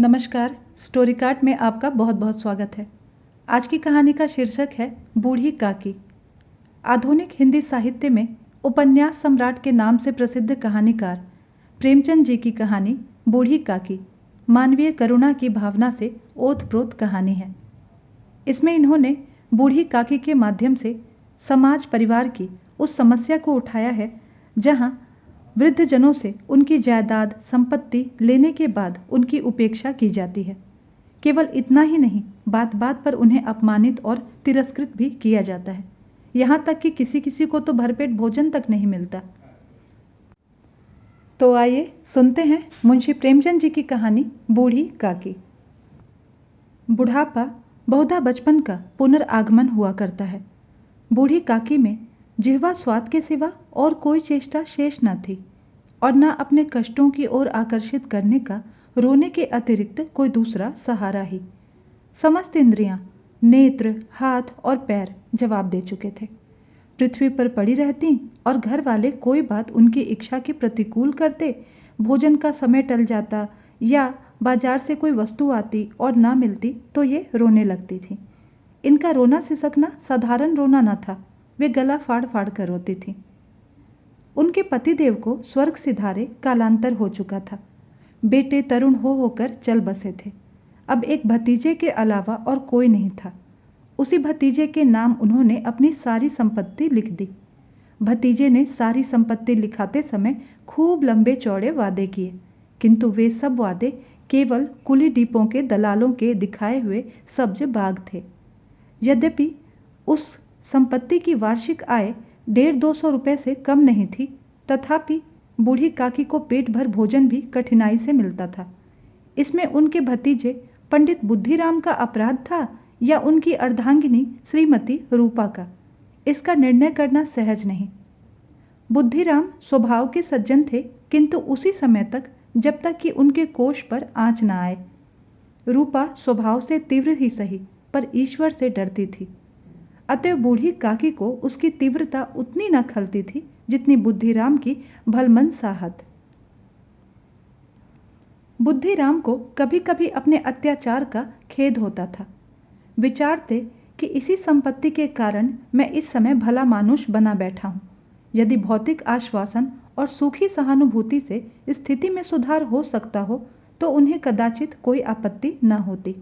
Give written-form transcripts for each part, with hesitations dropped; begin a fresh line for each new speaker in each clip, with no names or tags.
नमस्कार, story cart में आपका बहुत बहुत स्वागत है। आज की कहानी का शीर्षक है बूढ़ी काकी। आधुनिक हिंदी साहित्य में उपन्यास सम्राट के नाम से प्रसिद्ध कहानीकार प्रेमचंद जी की कहानी बूढ़ी काकी मानवीय करुणा की भावना से ओतप्रोत कहानी है। इसमें इन्होंने बूढ़ी काकी के माध्यम से समाज परिवार की उस समस्या को उठाया है जहां वृद्धजनों से उनकी जायदाद संपत्ति लेने के बाद उनकी उपेक्षा की जाती है। केवल इतना ही नहीं, बात बात पर उन्हें अपमानित और तिरस्कृत भी किया जाता है। यहाँ तक कि किसी किसी को तो भरपेट भोजन तक नहीं मिलता। तो आइए सुनते हैं मुंशी प्रेमचंद जी की कहानी बूढ़ी काकी। बुढ़ापा बहुधा बचपन का पुनर्आगमन हुआ करता है। बूढ़ी काकी में जिह्वा स्वाद के सिवा और कोई चेष्टा शेष न थी और न अपने कष्टों की ओर आकर्षित करने का रोने के अतिरिक्त कोई दूसरा सहारा ही। समस्त इंद्रियां, नेत्र, हाथ और पैर जवाब दे चुके थे। पृथ्वी पर पड़ी रहती और घर वाले कोई बात उनकी इच्छा के प्रतिकूल करते, भोजन का समय टल जाता या बाजार से कोई वस्तु आती और ना मिलती तो ये रोने लगती थी। इनका रोना सिसकना साधारण रोना न था, वे गला फाड़ फाड़ कर रोती थी। उनके पतिदेव को स्वर्ग सिधारे कालांतर हो चुका था। बेटे तरुण हो होकर चल बसे थे। अब एक भतीजे के अलावा और कोई नहीं था। उसी भतीजे के नाम उन्होंने अपनी सारी संपत्ति लिख दी। भतीजे ने सारी संपत्ति लिखाते समय खूब लंबे चौड़े वादे किए, किंतु वे सब वादे केवल कुली डिपों के दलालों के दिखाए हुए सब्ज बाग थे। यद्यपि उस संपत्ति की वार्षिक आय 150-200 रुपए से कम नहीं थी, तथापि बूढ़ी काकी को पेट भर भोजन भी कठिनाई से मिलता था। इसमें उनके भतीजे पंडित बुद्धिराम का अपराध था या उनकी अर्धांगिनी श्रीमती रूपा का, इसका निर्णय करना सहज नहीं। बुद्धिराम स्वभाव के सज्जन थे, किंतु उसी समय तक जब तक कि उनके कोष पर आंच न आए। रूपा स्वभाव से तीव्र ही सही, पर ईश्वर से डरती थी। अतः बूढ़ी काकी को उसकी तीव्रता उतनी न खलती थी जितनी बुद्धिराम की भलमंद साहत। बुद्धिराम को कभी कभी अपने अत्याचार का खेद होता था। विचारते कि इसी संपत्ति के कारण मैं इस समय भला मानुष बना बैठा हूं। यदि भौतिक आश्वासन और सूखी सहानुभूति से स्थिति में सुधार हो सकता हो तो उन्हें कदाचित कोई आपत्ति न होती,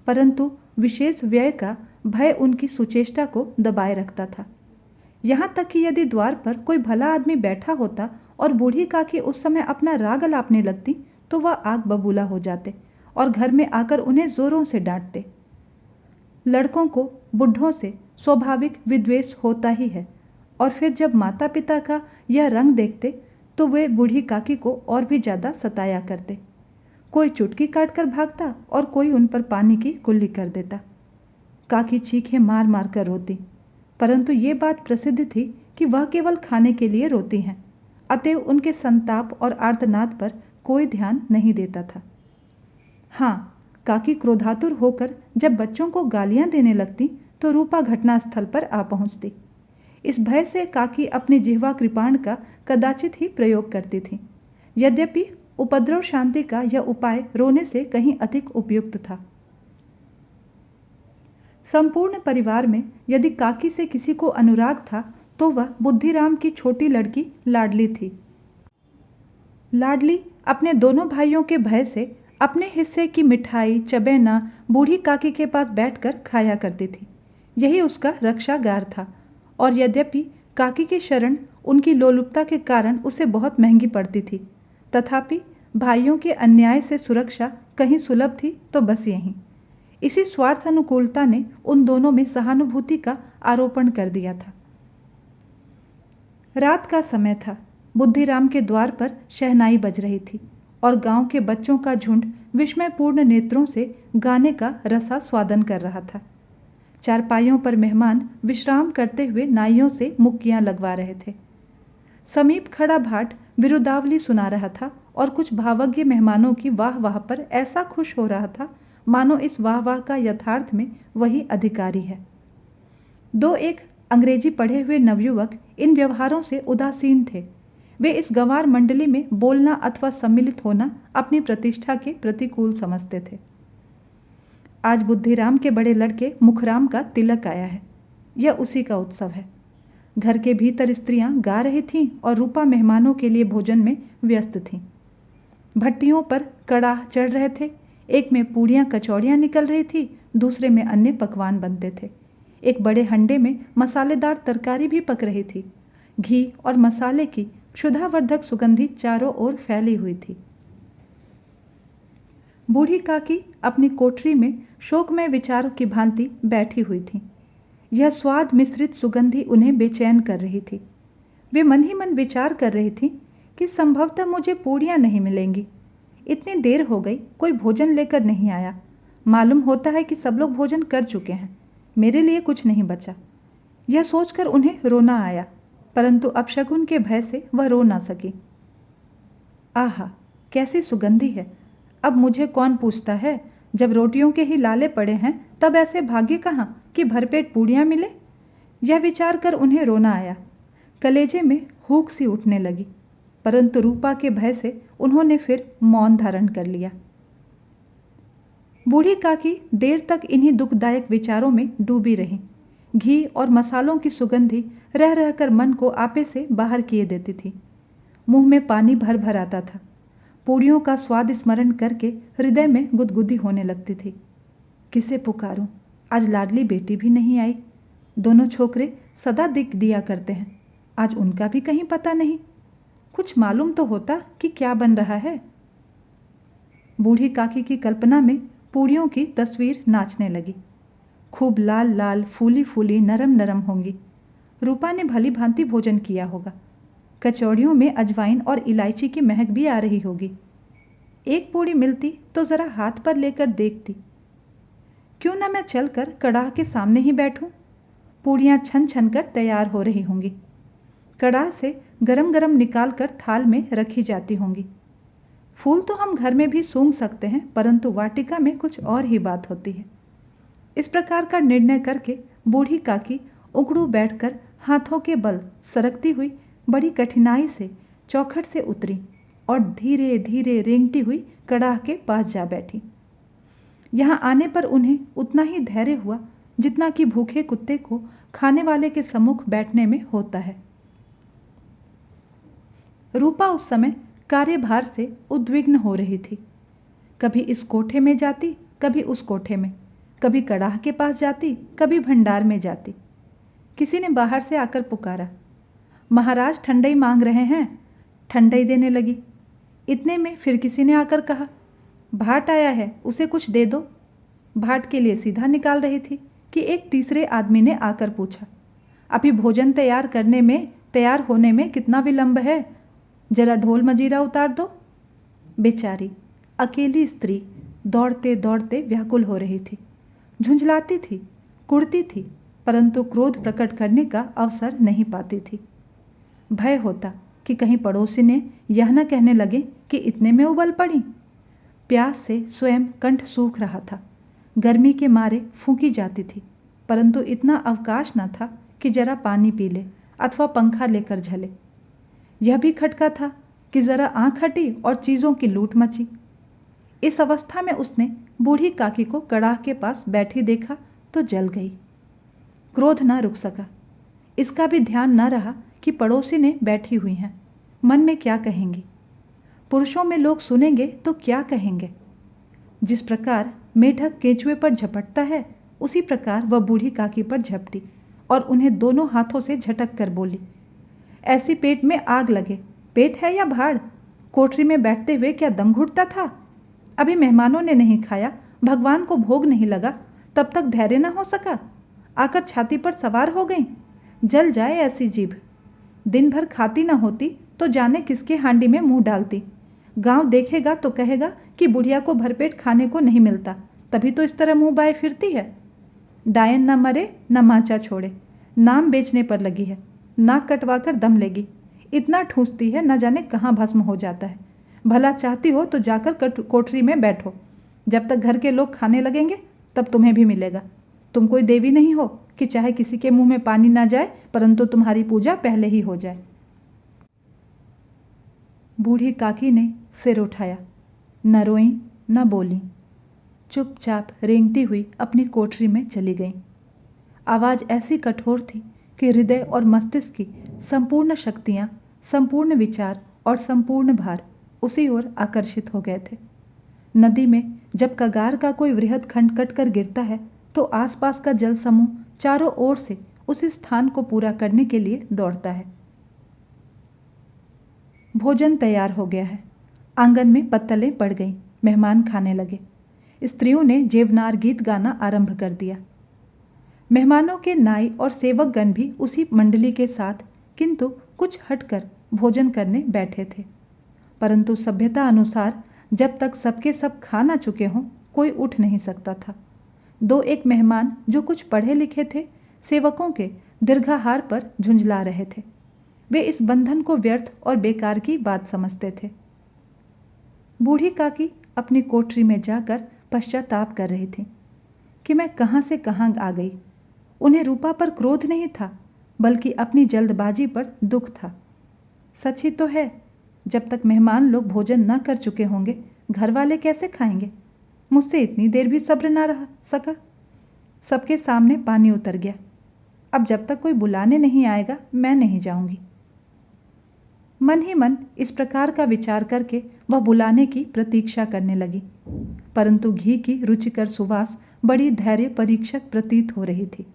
परंतु विशेष व्यय का भय उनकी सुचेष्टा को दबाए रखता था। यहाँ तक कि यदि द्वार पर कोई भला आदमी बैठा होता और बूढ़ी काकी उस समय अपना राग अलापने लगती तो वह आग बबूला हो जाते और घर में आकर उन्हें जोरों से डांटते। लड़कों को बुढ़ों से स्वाभाविक विद्वेष होता ही है, और फिर जब माता पिता का यह रंग देखते तो वे बूढ़ी काकी को और भी ज्यादा सताया करते। कोई चुटकी काट कर भागता और कोई उन पर पानी की कुल्ली कर देता। काकी चीखें मार मार कर रोती, परंतु ये बात प्रसिद्ध थी कि वह केवल खाने के लिए रोती हैं, अतएव उनके संताप और आर्तनाद पर कोई ध्यान नहीं देता था। हाँ, काकी क्रोधातुर होकर जब बच्चों को गालियां देने लगती तो रूपा घटनास्थल पर आ पहुंचती। इस भय से काकी अपनी जिह्वा कृपाण का कदाचित ही प्रयोग करती थी। यद्यपि उपद्रव शांति का यह उपाय रोने से कहीं अधिक उपयुक्त था। संपूर्ण परिवार में यदि काकी से किसी को अनुराग था तो वह बुद्धिराम की छोटी लड़की लाडली थी। लाडली अपने दोनों भाइयों के भय से अपने हिस्से की मिठाई चबेना बूढ़ी काकी के पास बैठकर खाया करती थी। यही उसका रक्षागार था, और यद्यपि काकी की शरण उनकी लोलुपता के कारण उसे बहुत महंगी पड़ती थी, तथापि भाइयों के अन्याय से सुरक्षा कहीं सुलभ थी तो बस यहीं। इसी स्वार्थ अनुकूलता ने उन दोनों में सहानुभूति का आरोपण कर दिया था। रात का समय था। बुद्धिराम के द्वार पर शहनाई बज रही थी और गांव के बच्चों का झुंड विस्मयपूर्ण नेत्रों से गाने का रसा स्वादन कर रहा था। चारपाइयों पर मेहमान विश्राम करते हुए नाइयों से मुक्कियां लगवा रहे थे। समीप खड़ा भाट विरुदावली सुना रहा था और कुछ भावज्ञ मेहमानों की वाह वाह पर ऐसा खुश हो रहा था मानो इस वाह वाह का यथार्थ में वही अधिकारी है। दो एक अंग्रेजी पढ़े हुए नवयुवक इन व्यवहारों से उदासीन थे। वे इस गंवार मंडली में बोलना अथवा सम्मिलित होना अपनी प्रतिष्ठा के प्रतिकूल समझते थे। आज बुद्धिराम के बड़े लड़के मुखराम का तिलक आया है। यह उसी का उत्सव है। घर के भीतर स्त्रियां गा रही थीं और रूपा मेहमानों के लिए भोजन में व्यस्त थीं। भट्टियों पर कड़ाह चढ़ रहे थे। एक में पूड़ियां कचौड़ियां निकल रही थी, दूसरे में अन्य पकवान बनते थे। एक बड़े हंडे में मसालेदार तरकारी भी पक रही थी। घी और मसाले की क्षुधावर्धक सुगंधी चारों ओर फैली हुई थी। बूढ़ी काकी अपनी कोठरी में शोकमय विचारों की भांति बैठी हुई थी। यह स्वाद मिश्रित सुगंधी उन्हें बेचैन कर रही थी। वे मन ही मन विचार कर रही थी कि संभवतः मुझे पूड़ियां नहीं मिलेंगी। इतनी देर हो गई, कोई भोजन लेकर नहीं आया। मालूम होता है कि सब लोग भोजन कर चुके हैं, मेरे लिए कुछ नहीं बचा। यह सोचकर उन्हें रोना आया, परंतु अपशकुन के भय से वह रो ना सकी। आहा, कैसी सुगंधी है! अब मुझे कौन पूछता है, जब रोटियों के ही लाले पड़े हैं तब ऐसे भाग्य कहाँ कि भरपेट पूड़ियां मिले। यह विचार कर उन्हें रोना आया। कलेजे में हूक सी उठने लगी, परंतु रूपा के भय से उन्होंने फिर मौन धारण कर लिया। बूढ़ी काकी देर तक इन्हीं दुखदायक विचारों में डूबी रही। घी और मसालों की सुगंधी रह रहकर मन को आपे से बाहर किए देती थी। मुंह में पानी भर भर आता था। पूड़ियों का स्वाद स्मरण करके हृदय में गुदगुदी होने लगती थी। किसे पुकारूं? आज लाडली बेटी भी नहीं आई। दोनों छोकरे सदा दिख दिया करते हैं, आज उनका भी कहीं पता नहीं। कुछ मालूम तो होता कि क्या बन रहा है। बूढ़ी काकी की कल्पना में पूड़ियों की तस्वीर नाचने लगी। खूब लाल लाल, फूली फूली, नरम नरम होंगी। रूपा ने भली भांति भोजन किया होगा। कचौड़ियों में अजवाइन और इलायची की महक भी आ रही होगी। एक पूड़ी मिलती तो जरा हाथ पर लेकर देखती। क्यों ना मैं चलकर कड़ाह के सामने ही बैठूं? पूड़ियां छन छन कर तैयार हो रही होंगी। कड़ाह से गरम गरम निकाल कर थाल में रखी जाती होंगी। फूल तो हम घर में भी सूंघ सकते हैं, परंतु वाटिका में कुछ और ही बात होती है। इस प्रकार का निर्णय करके बूढ़ी काकी उकड़ू बैठकर हाथों के बल सरकती हुई बड़ी कठिनाई से चौखट से उतरी और धीरे धीरे रेंगती हुई कड़ाह के पास जा बैठी। यहाँ आने पर उन्हें उतना ही धैर्य हुआ जितना कि भूखे कुत्ते को खाने वाले के सम्मुख बैठने में होता है। रूपा उस समय कार्यभार से उद्विग्न हो रही थी। कभी इस कोठे में जाती, कभी उस कोठे में, कभी कड़ाह के पास जाती, कभी भंडार में जाती। किसी ने बाहर से आकर पुकारा, महाराज ठंडई मांग रहे हैं। ठंडई देने लगी। इतने में फिर किसी ने आकर कहा, भाट आया है, उसे कुछ दे दो। भाट के लिए सीधा निकाल रही थी कि एक तीसरे आदमी ने आकर पूछा, अभी भोजन तैयार होने में कितना विलंब है? जरा ढोल मजीरा उतार दो। बेचारी अकेली स्त्री दौड़ते दौड़ते व्याकुल हो रही थी। झुंझलाती थी, कुड़ती थी, परंतु क्रोध प्रकट करने का अवसर नहीं पाती थी। भय होता कि कहीं पड़ोसी ने यह न कहने लगे कि इतने में उबल पड़ी। प्यास से स्वयं कंठ सूख रहा था। गर्मी के मारे फूंकी जाती थी, परंतु इतना अवकाश न था कि जरा पानी पी ले अथवा पंखा लेकर झले। यह भी खटका था कि जरा आंख हटी और चीजों की लूट मची। इस अवस्था में उसने बूढ़ी काकी को कड़ाह के पास बैठी देखा तो जल गई। क्रोध न रुक सका। इसका भी ध्यान न रहा कि पड़ोसी ने बैठी हुई हैं। मन में क्या कहेंगी? पुरुषों में लोग सुनेंगे तो क्या कहेंगे? जिस प्रकार मेढक केंचुए पर झपटता है, उसी प्रकार वह बूढ़ी काकी पर झपटी और उन्हें दोनों हाथों से झटक कर बोली, ऐसी पेट में आग लगे। पेट है या भाड़? कोठरी में बैठते हुए क्या दम घुटता था? अभी मेहमानों ने नहीं खाया, भगवान को भोग नहीं लगा, तब तक धैर्य न हो सका? आकर छाती पर सवार हो गई। जल जाए ऐसी जीभ। दिन भर खाती न होती तो जाने किसके हांडी में मुंह डालती। गांव देखेगा तो कहेगा कि बुढ़िया को भरपेट खाने को नहीं मिलता, तभी तो इस तरह मुंह बाए फिरती है। डायन न मरे न माचा छोड़े, नाम बेचने पर लगी है। नाक कटवाकर दम लेगी। इतना ठूंसती है न जाने कहाँ भस्म हो जाता है। भला चाहती हो तो जाकर कोठरी में बैठो। जब तक घर के लोग खाने लगेंगे तब तुम्हें भी मिलेगा। तुम कोई देवी नहीं हो कि चाहे किसी के मुंह में पानी ना जाए परंतु तुम्हारी पूजा पहले ही हो जाए। बूढ़ी काकी ने सिर उठाया, न रोईं न बोलीं, चुपचाप रेंगती हुई अपनी कोठरी में चली गईं। आवाज ऐसी कठोर थी कि हृदय और मस्तिष्क की संपूर्ण शक्तियां, संपूर्ण विचार और संपूर्ण भार उसी ओर आकर्षित हो गए थे। नदी में जब कगार का कोई वृहद खंड कटकर गिरता है तो आसपास का जल समूह चारों ओर से उस स्थान को पूरा करने के लिए दौड़ता है। भोजन तैयार हो गया है। आंगन में पत्तलें पड़ गईं, मेहमान खाने लगे। स्त्रियों ने जेवनार गीत गाना आरंभ कर दिया। मेहमानों के नाई और सेवकगण भी उसी मंडली के साथ किंतु कुछ हटकर भोजन करने बैठे थे। परंतु सभ्यता अनुसार जब तक सबके सब खा ना चुके हों कोई उठ नहीं सकता था। दो एक मेहमान जो कुछ पढ़े लिखे थे सेवकों के दीर्घाहार पर झुंझला रहे थे। वे इस बंधन को व्यर्थ और बेकार की बात समझते थे। बूढ़ी काकी अपनी कोठरी में जाकर पश्चाताप कर रही थी कि मैं कहां से कहां आ गई। उन्हें रूपा पर क्रोध नहीं था बल्कि अपनी जल्दबाजी पर दुख था। सच ही तो है, जब तक मेहमान लोग भोजन न कर चुके होंगे घर वाले कैसे खाएंगे। मुझसे इतनी देर भी सब्र ना रह सका। सबके सामने पानी उतर गया। अब जब तक कोई बुलाने नहीं आएगा मैं नहीं जाऊंगी। मन ही मन इस प्रकार का विचार करके वह बुलाने की प्रतीक्षा करने लगी, परंतु घी की रुचिकर सुवास बड़ी धैर्य परीक्षक प्रतीत हो रही थी।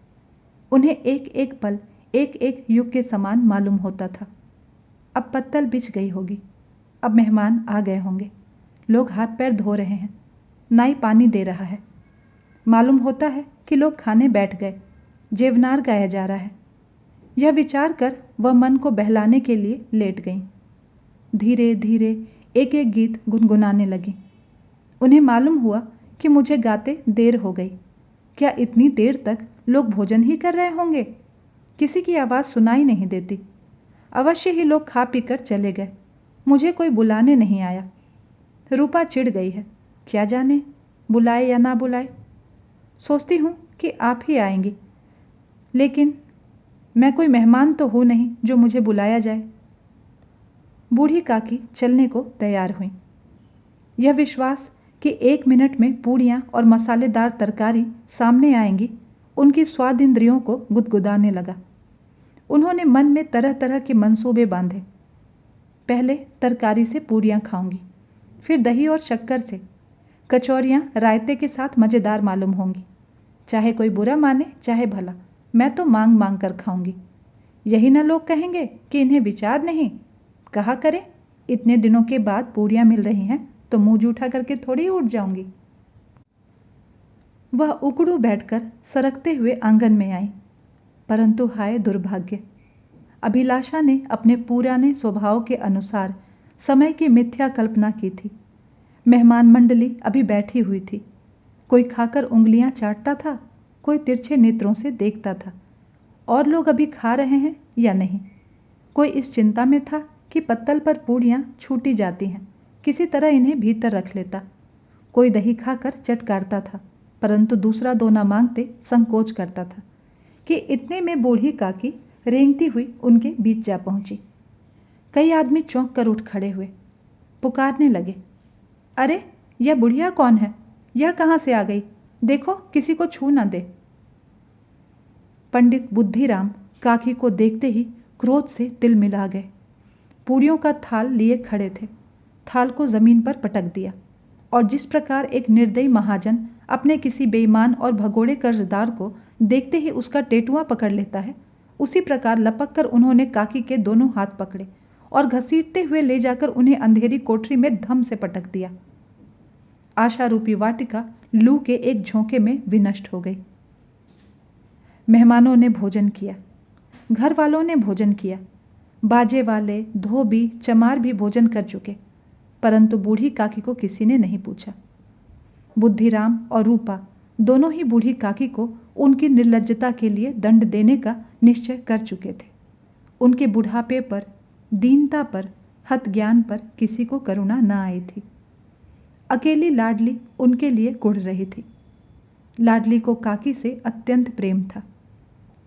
उन्हें एक एक पल एक एक युग के समान मालूम होता था। अब पत्तल बिछ गई होगी, अब मेहमान आ गए होंगे, लोग हाथ पैर धो रहे हैं, नाई पानी दे रहा है, मालूम होता है कि लोग खाने बैठ गए, जेवनार गाया जा रहा है। यह विचार कर वह मन को बहलाने के लिए लेट गईं। धीरे धीरे एक एक गीत गुनगुनाने लगी। उन्हें मालूम हुआ कि मुझे गाते देर हो गई। क्या इतनी देर तक लोग भोजन ही कर रहे होंगे? किसी की आवाज़ सुनाई नहीं देती। अवश्य ही लोग खा पीकर चले गए, मुझे कोई बुलाने नहीं आया। रूपा चिढ़ गई है, क्या जाने बुलाए या ना बुलाए। सोचती हूँ कि आप ही आएंगी, लेकिन मैं कोई मेहमान तो हूँ नहीं जो मुझे बुलाया जाए। बूढ़ी काकी चलने को तैयार हुई। यह विश्वास कि 1 मिनट में पूड़ियाँ और मसालेदार तरकारी सामने आएंगी उनकी स्वाद इंद्रियों को गुदगुदाने लगा। उन्होंने मन में तरह तरह के मंसूबे बांधे। पहले तरकारी से पूड़ियाँ खाऊंगी, फिर दही और शक्कर से। कचौरियाँ रायते के साथ मज़ेदार मालूम होंगी। चाहे कोई बुरा माने चाहे भला, मैं तो मांग मांग कर खाऊंगी। यही ना लोग कहेंगे कि इन्हें विचार नहीं। कहा करें, इतने दिनों के बाद पूड़ियाँ मिल रही हैं तो मुंह जूठा करके थोड़ी उठ जाऊंगी। वह उकड़ू बैठकर सरकते हुए आंगन में आई, परंतु हाय दुर्भाग्य, अभिलाषा ने अपने पुराने स्वभाव के अनुसार समय की मिथ्या कल्पना की थी। मेहमान मंडली अभी बैठी हुई थी। कोई खाकर उंगलियां चाटता था, कोई तिरछे नेत्रों से देखता था। और लोग अभी खा रहे हैं या नहीं। कोई इस चिंता में था कि पत्तल पर पूड़ियाँ छूटी जाती हैं, किसी तरह इन्हें भीतर रख लेता। कोई दही खाकर चटकारता था, परंतु दूसरा दोना मांगते संकोच करता था कि इतने में बूढ़ी काकी रेंगती हुई उनके बीच जा पहुंची। कई आदमी चौंक कर उठ खड़े हुए, पुकारने लगे, अरे यह बुढ़िया कौन है? यह कहाँ से आ गई? देखो किसी को छू न दे। पंडित बुद्धिराम काकी को देखते ही क्रोध से तिल मिला गए। पूड़ियों का थाल लिए खड़े थे। थाल को जमीन पर पटक दिया और जिस प्रकार एक निर्दयी महाजन अपने किसी बेईमान और भगोड़े कर्जदार को देखते ही उसका टेटुआ पकड़ लेता है, उसी प्रकार लपक कर उन्होंने काकी के दोनों हाथ पकड़े और घसीटते हुए ले जाकर उन्हें अंधेरी कोठरी में धम से पटक दिया। आशा रूपी वाटिका लू के एक झोंके में विनष्ट हो गई। मेहमानों ने भोजन किया, घर वालों ने भोजन किया, बाजे वाले, धोबी, चमार भी भोजन कर चुके, परंतु बूढ़ी काकी को किसी ने नहीं पूछा। बुद्धिराम और रूपा दोनों ही बूढ़ी काकी को उनकी निर्लज्जता के लिए दंड देने का निश्चय कर चुके थे। उनके बुढ़ापे पर, दीनता पर, हत ज्ञान पर किसी को करुणा न आई थी। अकेली लाडली उनके लिए कुढ़ रही थी। लाडली को काकी से अत्यंत प्रेम था।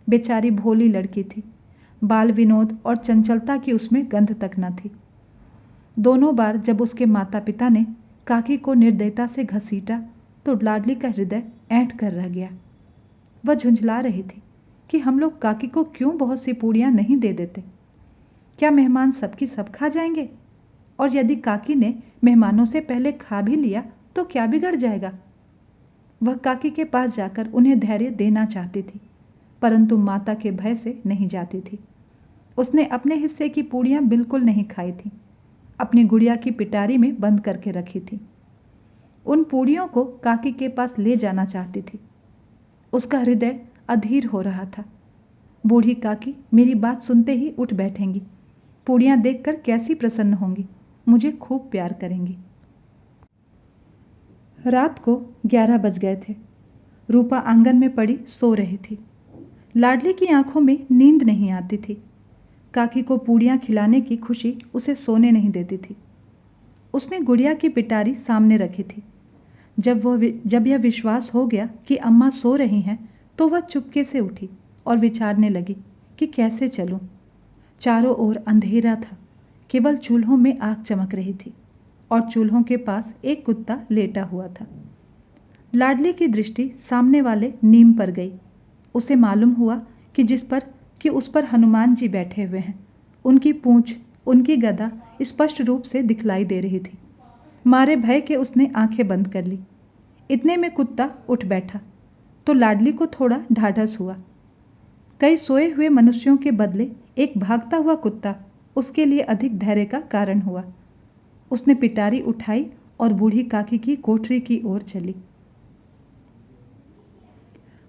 बेचारी भोली लड़की थी, बाल विनोद और चंचलता की उसमें गंध तक न थी। दोनों बार जब उसके माता पिता ने काकी को निर्दयता से घसीटा तो लाडली का हृदय ऐंठ कर रह गया। वह झुंझला रही थी कि हम लोग काकी को क्यों बहुत सी पूड़ियां नहीं दे देते। क्या मेहमान सबकी सब खा जाएंगे? और यदि काकी ने मेहमानों से पहले खा भी लिया तो क्या बिगड़ जाएगा? वह काकी के पास जाकर उन्हें धैर्य देना चाहती थी, परंतु माता के भय से नहीं जाती थी। उसने अपने हिस्से की पूड़ियां बिल्कुल नहीं खाई थी, अपनी गुड़िया की पिटारी में बंद करके रखी थी। उन पूड़ियों को काकी के पास ले जाना चाहती थी। उसका हृदय अधीर हो रहा था। बूढ़ी काकी मेरी बात सुनते ही उठ बैठेंगी, पूड़ियां देखकर कैसी प्रसन्न होंगी, मुझे खूब प्यार करेंगी। रात को 11 बज गए थे। रूपा आंगन में पड़ी सो रही थी। लाडली की आंखों में नींद नहीं आती थी। काकी को पूड़ियां खिलाने की खुशी उसे सोने नहीं देती थी। उसने गुड़िया की पिटारी सामने रखी थी। जब यह विश्वास हो गया कि अम्मा सो रही हैं तो वह चुपके से उठी और विचारने लगी कि कैसे चलूं। चारों ओर अंधेरा था, केवल चूल्हों में आग चमक रही थी और चूल्हों के पास एक कुत्ता लेटा हुआ था। लाडली की दृष्टि सामने वाले नीम पर गई। उसे मालूम हुआ कि उस पर हनुमान जी बैठे हुए हैं। उनकी पूंछ, उनकी गदा स्पष्ट रूप से दिखलाई दे रही थी। मारे भय के उसने आंखें बंद कर ली। इतने में कुत्ता उठ बैठा तो लाडली को थोड़ा ढाढ़स हुआ। कई सोए हुए मनुष्यों के बदले एक भागता हुआ कुत्ता उसके लिए अधिक धैर्य का कारण हुआ। उसने पिटारी उठाई और बूढ़ी काकी की कोठरी की ओर चली।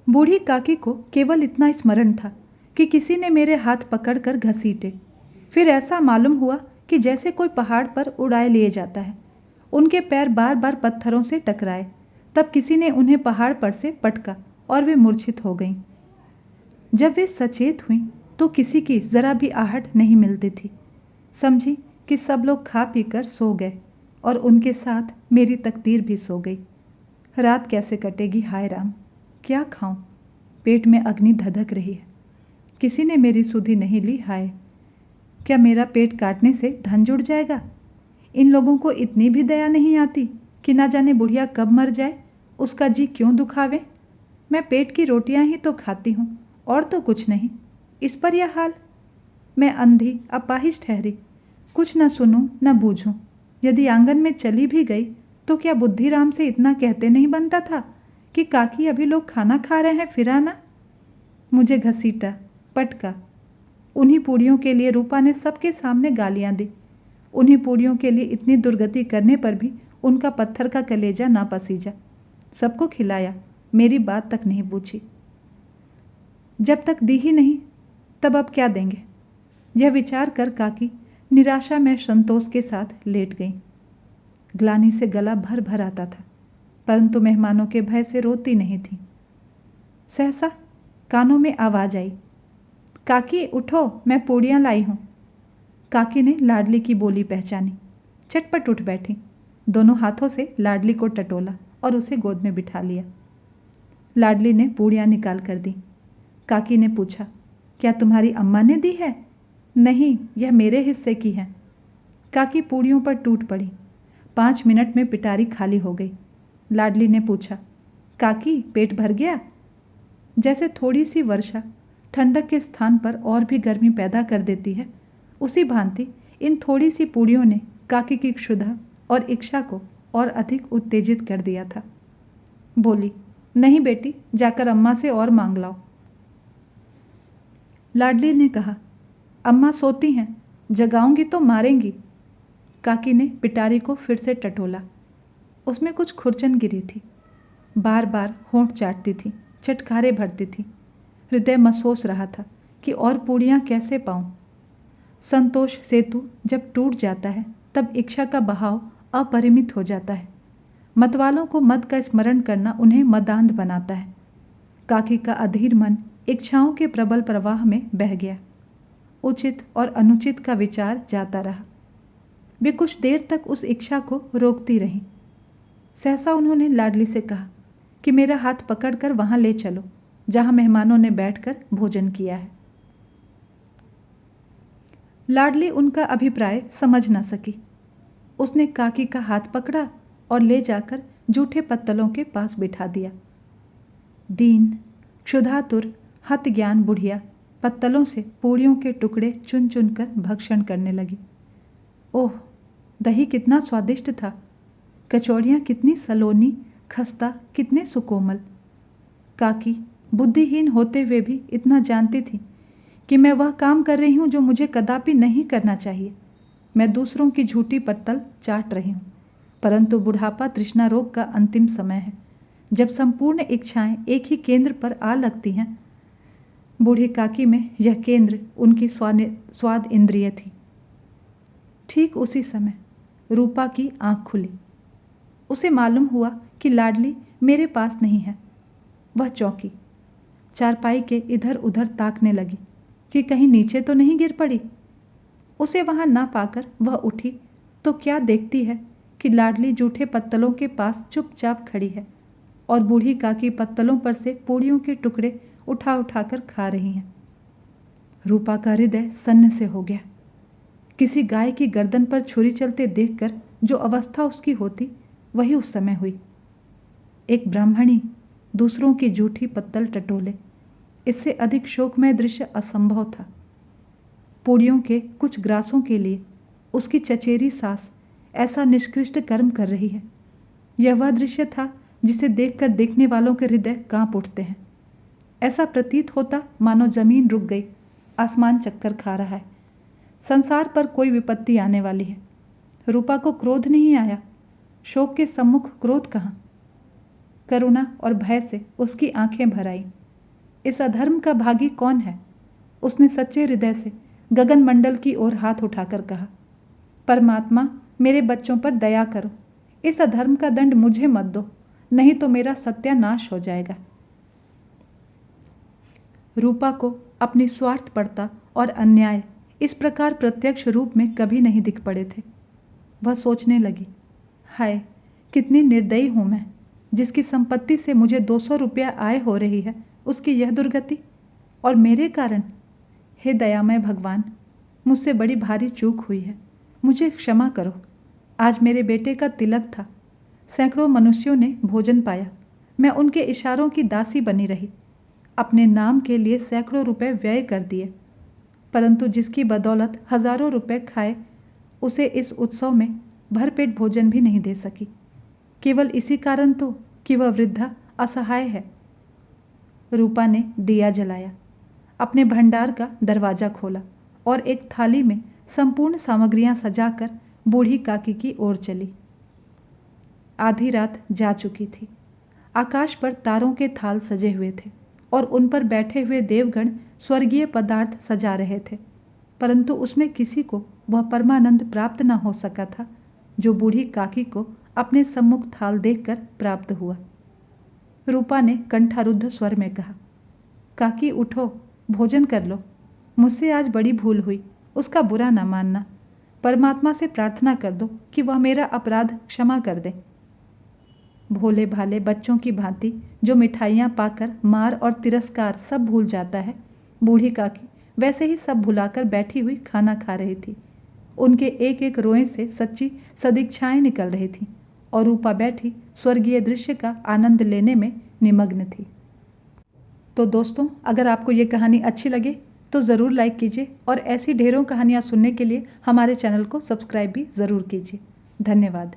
बूढ़ी काकी को केवल इतना स्मरण था कि किसी ने मेरे हाथ पकड़कर घसीटे। फिर ऐसा मालूम हुआ कि जैसे कोई पहाड़ पर उड़ाए लिए जाता है। उनके पैर बार बार पत्थरों से टकराए। तब किसी ने उन्हें पहाड़ पर से पटका और वे मूर्छित हो गईं। जब वे सचेत हुईं तो किसी की जरा भी आहट नहीं मिलती थी। समझी कि सब लोग खा पीकर सो गए और उनके साथ मेरी तकदीर भी सो गई। रात कैसे कटेगी हाय राम, क्या खाऊं? पेट में अग्नि धधक रही है। किसी ने मेरी सुधि नहीं ली हाय। क्या मेरा पेट काटने से धन जुड़ जाएगा? इन लोगों को इतनी भी दया नहीं आती कि ना जाने बुढ़िया कब मर जाए, उसका जी क्यों दुखावे। मैं पेट की रोटियां ही तो खाती हूँ और तो कुछ नहीं, इस पर यह हाल। मैं अंधी अपाहिज ठहरी, कुछ न सुनूं न बूझूं। यदि आंगन में चली भी गई तो क्या बुद्धिराम से इतना कहते नहीं बनता था कि काकी अभी लोग खाना खा रहे हैं, फिर आना। मुझे घसीटा, पटका। उन्हीं पूड़ियों के लिए रूपा ने सबके सामने गालियां दी। उन्हीं पूड़ियों के लिए इतनी दुर्गति करने पर भी उनका पत्थर का कलेजा ना पसीजा। सबको खिलाया, मेरी बात तक नहीं पूछी। जब तक दी ही नहीं तब अब क्या देंगे, यह विचार कर काकी निराशा में संतोष के साथ लेट गई। ग्लानि से गला भर भर आता था, परंतु मेहमानों के भय से रोती नहीं थी। सहसा कानों में आवाज आई, काकी उठो, मैं पूड़ियां लाई हूं। काकी ने लाडली की बोली पहचानी, झटपट उठ बैठी, दोनों हाथों से लाडली को टटोला और उसे गोद में बिठा लिया। लाडली ने पूड़ियां निकाल कर दी। काकी ने पूछा, क्या तुम्हारी अम्मा ने दी है? नहीं, यह मेरे हिस्से की है। काकी पूड़ियों पर टूट पड़ी। 5 मिनट में पिटारी खाली हो गई। लाडली ने पूछा, काकी पेट भर गया? जैसे थोड़ी सी वर्षा ठंडक के स्थान पर और भी गर्मी पैदा कर देती है, उसी भांति इन थोड़ी सी पूड़ियों ने काकी की क्षुधा और इच्छा को और अधिक उत्तेजित कर दिया था। बोली, नहीं बेटी, जाकर अम्मा से और मांग लाओ। लाडली ने कहा, अम्मा सोती हैं, जगाऊंगी तो मारेंगी। काकी ने पिटारी को फिर से टटोला। उसमें कुछ खुरचन गिरी थी। बार बार होंठ चाटती थी, चटकारे भरती थी। हृदय महसूस रहा था कि और पूड़ियां कैसे पाऊं। संतोष सेतु जब टूट जाता है तब इच्छा का बहाव अपरिमित हो जाता है। मतवालों को मद का स्मरण करना उन्हें मदांध बनाता है। काकी का अधीर मन इच्छाओं के प्रबल प्रवाह में बह गया। उचित और अनुचित का विचार जाता रहा। वे कुछ देर तक उस इच्छा को रोकती रहीं। सहसा उन्होंने लाडली से कहा कि मेरा हाथ पकड़कर वहां ले चलो जहां मेहमानों ने बैठकर भोजन किया है। लाडली उनका अभिप्राय समझ न सकी। उसने काकी का हाथ पकड़ा और ले जाकर जूठे पत्तलों के पास बिठा दिया। दीन, क्षुधातुर, हत ज्ञान बुढ़िया पत्तलों से पूड़ियों के टुकड़े चुन चुन कर भक्षण करने लगी। ओह, दही कितना स्वादिष्ट था, कचौड़ियाँ कितनी सलोनी, खस्ता कितने सुकोमल। काकी बुद्धिहीन होते हुए भी इतना जानती थी कि मैं वह काम कर रही हूँ जो मुझे कदापि नहीं करना चाहिए। मैं दूसरों की झूठी पत्तल चाट रही हूँ, परंतु बुढ़ापा तृष्णा रोग का अंतिम समय है, जब संपूर्ण इच्छाएं एक ही केंद्र पर आ लगती हैं। बूढ़ी काकी में यह केंद्र उनकी स्वाद इंद्रिय थी। ठीक उसी समय रूपा की आंख खुली। उसे मालूम हुआ कि लाडली मेरे पास नहीं है। वह चौंकी, चारपाई के इधर उधर ताकने लगी कि कहीं नीचे तो नहीं गिर पड़ी। उसे वहां ना पाकर वह उठी तो क्या देखती है कि लाडली जूठे पत्तलों के पास चुपचाप खड़ी है और बूढ़ी काकी पत्तलों पर से पूड़ियों के टुकड़े उठा उठाकर खा रही हैं। रूपा का हृदय सन्न से हो गया। किसी गाय की गर्दन पर छुरी चलते देखकर जो अवस्था उसकी होती, वही उस समय हुई। एक ब्राह्मणी दूसरों की जूठी पत्तल टटोले, इससे अधिक शोकमय दृश्य असंभव था। पूड़ियों के कुछ ग्रासों के लिए उसकी चचेरी सास ऐसा निष्कृष्ट कर्म कर रही है। यह वह दृश्य था जिसे देखकर देखने वालों के हृदय कांप उठते हैं। ऐसा प्रतीत होता मानो जमीन रुक गई, आसमान चक्कर खा रहा है, संसार पर कोई विपत्ति आने वाली है। रूपा को क्रोध नहीं आया। शोक के सम्मुख क्रोध कहाँ? करुणा और भय से उसकी आंखें भर आई। इस अधर्म का भागी कौन है? उसने सच्चे हृदय से गगन मंडल की ओर हाथ उठाकर कहा, परमात्मा, मेरे बच्चों पर दया करो। इस अधर्म का दंड मुझे मत दो, नहीं तो मेरा सत्यानाश हो जाएगा। रूपा को अपनी स्वार्थपरता और अन्याय इस प्रकार प्रत्यक्ष रूप में कभी नहीं दिख पड़े थे। वह सोचने लगी, हाय, कितनी निर्दयी हूं मैं, जिसकी संपत्ति से मुझे 200 रुपया आय हो रही है, उसकी यह दुर्गति, और मेरे कारण। हे दयामय भगवान, मुझसे बड़ी भारी चूक हुई है, मुझे क्षमा करो। आज मेरे बेटे का तिलक था, सैकड़ों मनुष्यों ने भोजन पाया, मैं उनके इशारों की दासी बनी रही, अपने नाम के लिए सैकड़ों रुपए व्यय कर दिए, परंतु जिसकी बदौलत हजारों रुपए खाए, उसे इस उत्सव में भरपेट भोजन भी नहीं दे सकी, केवल इसी कारण तो कि वह वृद्धा असहाय है। रूपा ने दिया जलाया, अपने भंडार का दरवाजा खोला और एक थाली में संपूर्ण सामग्रियां सजाकर बूढ़ी काकी की ओर चली। आधी रात जा चुकी थी। आकाश पर तारों के थाल सजे हुए थे और उन पर बैठे हुए देवगण स्वर्गीय पदार्थ सजा रहे थे, परंतु उसमें किसी को वह परमानंद प्राप्त न हो सका था जो बूढ़ी काकी को अपने सम्मुख थाल देखकर प्राप्त हुआ। रूपा ने कंठारुद्ध स्वर में कहा, काकी उठो, भोजन कर लो। मुझसे आज बड़ी भूल हुई, उसका बुरा न मानना। परमात्मा से प्रार्थना कर दो कि वह मेरा अपराध क्षमा कर दे। भोले भाले बच्चों की भांति जो मिठाइयाँ पाकर मार और तिरस्कार सब भूल जाता है, बूढ़ी काकी वैसे ही सब भुलाकर बैठी हुई खाना खा रही थी। उनके एक एक रोए से सच्ची सदिच्छाएं निकल रही थीं और रूपा बैठी स्वर्गीय दृश्य का आनंद लेने में निमग्न थी। तो दोस्तों, अगर आपको ये कहानी अच्छी लगे तो ज़रूर लाइक कीजिए और ऐसी ढेरों कहानियाँ सुनने के लिए हमारे चैनल को सब्सक्राइब भी ज़रूर कीजिए। धन्यवाद।